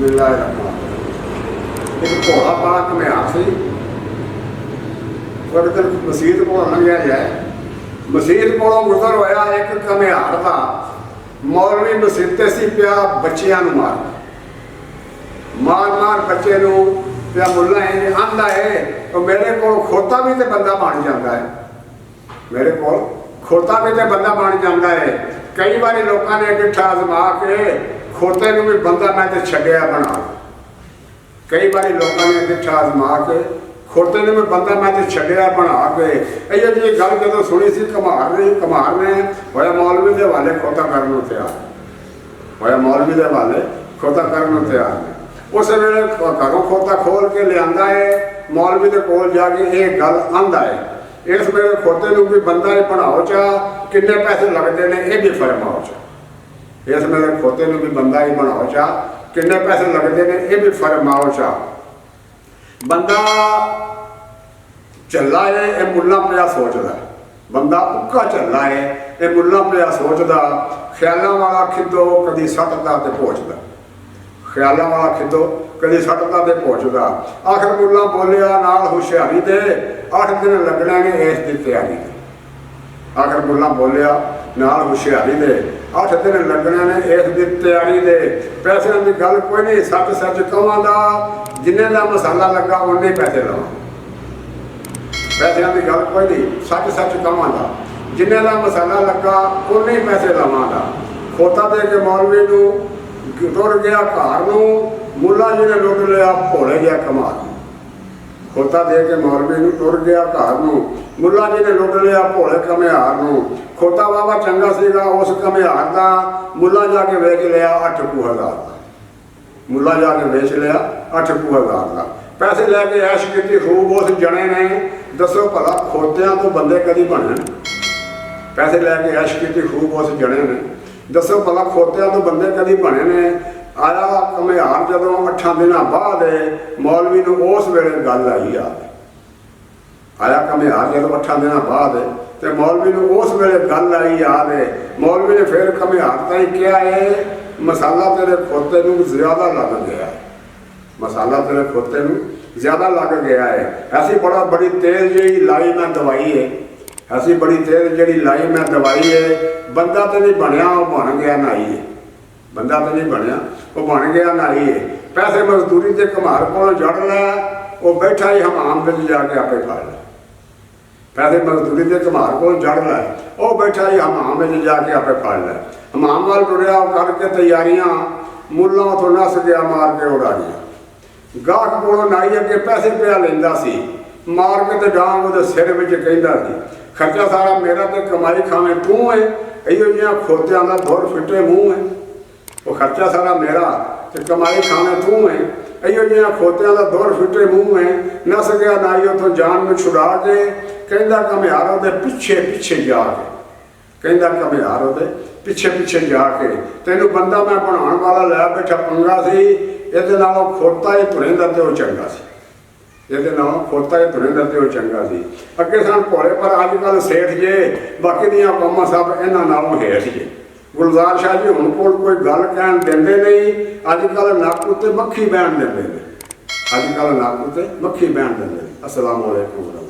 एक घोड़ा पाला घुमियार सी और दिन मसीत को लंघिया जाए मसीत को गुजर होया एक घुमियार का मौलवी मसीते सी पिया बच्चियां नूं मार मार बच्चे नूं पिया मुल्ला आंदा है तो मेरे को खोता भी तो बंदा बन जाता है मेरे को खोता भी तो बंदा बन जाता है। कई बार लोगों ने डिठा आजमा के खोते नूं भी बंदा मैं तो छड्डिया बना कई बार लोगों ने डिठा आजमा के खोते ने मैं बंदा मैं तो छड्डिया बना के इहो जी गल जो सुनी सी घमार ने होया मौलवी के हवाले खोता करने तैयार होया मौलवी के हवाले खोता करने तैयार उस वेले घरों खोता खोल के लिया है मौलवी के कोल जाके ये गल आंदा है इस वेले खोते नूं भी बंदा ही बनाओ चा किन्ने पैसे लगते हैं ये भी फरमाओ चा इस वेले खोते नूं भी बंदा ही बनाओ चा किन्ने पैसे लगते हैं ये भी फरमाओ चा। बंदा झल्ला है ये मुल्ला पिया सोचता बंदा उक्का झल्ला है ये मुल्ला पिया सोचता ख्यालों वाला खिदो कदी सटदा ते पहुँचता ख्यालों वाला खिदो कदी सटदा ते पहुँचता। आखिर मुल्ला बोलिया नाल हुशियारी दे 8 दिन लगने ने इस दी तैयारी आखिर मुल्ला बोलिया नाल हुशियारी दे 8 दिन लगने ने इस दी तैयारी दे पैसे की गल कोई नहीं सच सच कहां जिन्हें का मसाला लगा उन्ने पैसे लवा पैसों की गल कोई नहीं सच सच कहां जिन्हें का मसाला लगा उन्ने पैसे लवांगा। खोता दे के मौलवी नूं तुर गया घर नूं मुल्ला जी ने लुट लिया भोले गया कमाल खोता दे के मौलवी नूं तुर गया घर नूं मुल्ला जी ने लुट लिया भोले घमियार नूं खोता बाबा चंगा सीगा उस घमियार का मुल्ला जाके वेच लिया 8,000 का मुल्ला जाके बेच लिया 8,000 का पैसे लैके ऐश की खूब उस जने ने दसो भला खोतियां तो बंदे कदी बने पैसे लैके ऐश की खूब उस जने ने दसो भला खोतियां तो बंदे कदी बने ने आया घमियार जदों 8 दिन बाद मौलवी नूं उस वेले गल आई आया घमियार जदों 8 दिन बाद तो मौलवी नूं उस वेले गल आई याद है मौलवी ने फिर घमियार ताईं कहा है मसाला तेरे खोते नूं ज़्यादा लग गया है मसाला तेरे खोते नूं ज़्यादा लग गया है ऐसी बड़ी तेज़ जी लाई मैं दवाई है ऐसी बड़ी तेज़ जी लाई मैं दवाई है बंदा तो नहीं बनया वो बन गया नाई है बंदा तो नहीं बनया वो बन गया नाई है। पैसे मजदूरी के घमार को जड़ लै वो बैठा ही हमाम में जाके आपे फड़ लै पैसे मजदूरी के घमार को जड़ लै वो बैठा ही हमाम में जाके आपे फड़ लै हमाम वाल टुरिया करके तैयारियां मुल्ला उतों नस गया मार के उड़ा गया गाहक को नाई अगे पैसे पिया लेंदा सी मार के तो डांग वो सिर में कहता सी खर्चा सारा मेरा तो कमाई खावे तू है इहो जिहा खोतियां का धुर फिटे मुँह है वो खर्चा सारा मेरा तो कमाई खावे तू है इहो जिहा खोतियां का धुर फिटे मुँह है नस गया नाई उतों जान में छुड़ा के कहता घमियार दे पिछे पिछे जाके कहता घमियार दे पिछे पिछे जाके तेनू बंदा मैं बनाने वाला लै बैठा पंगा सी ये खोता ही तुरेंदा तो चंगा सी ये खोता ही तुरेंदा तो चंगा सी अगे सन भोले पर अजकल सेठ जे बाकी दियां कौमां सब इन्हां नालों हेठ जे गुलजार शाह जी हुण कोल कोई गल कहण दिंदे नहीं अजकल नक उत्ते मक्खी बहन दिंदे ने अजकल नक उत्ते मक्खी बहन दिंदे ने। अस्सलाम वालेकुम।